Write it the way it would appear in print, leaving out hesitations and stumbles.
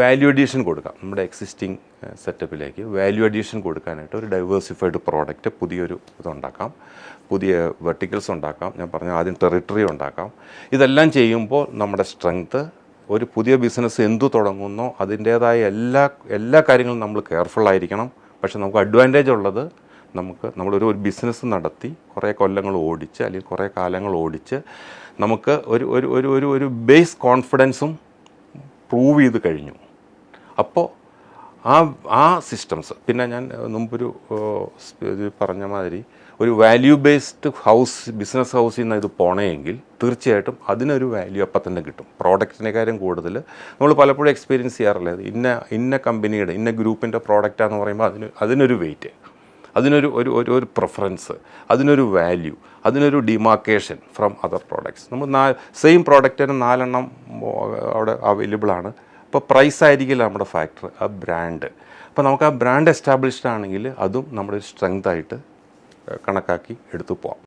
Value addition കൊടുക്കാം. നമ്മുടെ existing സെറ്റപ്പിലേക്ക് value addition കൊടുക്കാനായിട്ട് ഒരു ഡൈവേഴ്സിഫൈഡ് പ്രോഡക്റ്റ് പുതിയൊരു ഇതുണ്ടാക്കാം, പുതിയ വെർട്ടിക്കൽസ് ഉണ്ടാക്കാം. ഞാൻ പറഞ്ഞ ആദ്യം ടെറിട്ടറി ഉണ്ടാക്കാം. ഇതെല്ലാം ചെയ്യുമ്പോൾ നമ്മുടെ സ്ട്രെങ്ത്ത്, ഒരു പുതിയ ബിസിനസ് എന്തു തുടങ്ങുന്നോ അതിൻ്റേതായ എല്ലാ കാര്യങ്ങളും നമ്മൾ കെയർഫുള്ളായിരിക്കണം. പക്ഷെ നമുക്ക് അഡ്വാൻറ്റേജ് ഉള്ളത്, നമ്മളൊരു ബിസിനസ് നടത്തി കുറേ കൊല്ലങ്ങൾ ഓടിച്ച് അല്ലെങ്കിൽ കുറേ കാലങ്ങൾ ഓടിച്ച് നമുക്ക് ഒരു ബേസ് കോൺഫിഡൻസും പ്രൂവ് ചെയ്ത് കഴിഞ്ഞു. അപ്പോൾ ആ സിസ്റ്റംസ്, പിന്നെ ഞാൻ മുമ്പൊരു പറഞ്ഞ മാതിരി ഒരു വാല്യൂ ബേസ്ഡ് ബിസിനസ് ഹൗസിൽ നിന്ന് ഇത് പോണെങ്കിൽ തീർച്ചയായിട്ടും അതിനൊരു വാല്യൂ അപ്പം തന്നെ കിട്ടും. പ്രോഡക്റ്റിനെക്കാളും കൂടുതൽ നമ്മൾ പലപ്പോഴും എക്സ്പീരിയൻസ് ചെയ്യാറില്ല. ഇന്ന കമ്പനിയുടെ ഇന്ന ഗ്രൂപ്പിൻ്റെ പ്രോഡക്റ്റാന്ന് പറയുമ്പോൾ അതിനൊരു വെയിറ്റ്, അതിനൊരു ഒരു പ്രിഫറൻസ്, അതിനൊരു വാല്യൂ, അതിനൊരു ഡിമാർക്കേഷൻ ഫ്രം അതർ പ്രോഡക്ട്സ്. നമ്മൾ സെയിം പ്രോഡക്റ്റിന് 4 എണ്ണം അവിടെ അവൈലബിളാണ്. അപ്പോൾ പ്രൈസ് ആയിരിക്കില്ല നമ്മുടെ ഫാക്ടർ, ആ ബ്രാൻഡ്. അപ്പോൾ നമുക്ക് ആ ബ്രാൻഡ് എസ്റ്റാബ്ലിഷ്ഡ് ആണെങ്കിൽ അതും നമ്മുടെ ഒരു സ്ട്രെങ്ത് ആയിട്ട് കണക്കാക്കി എടുത്തു പോകാം.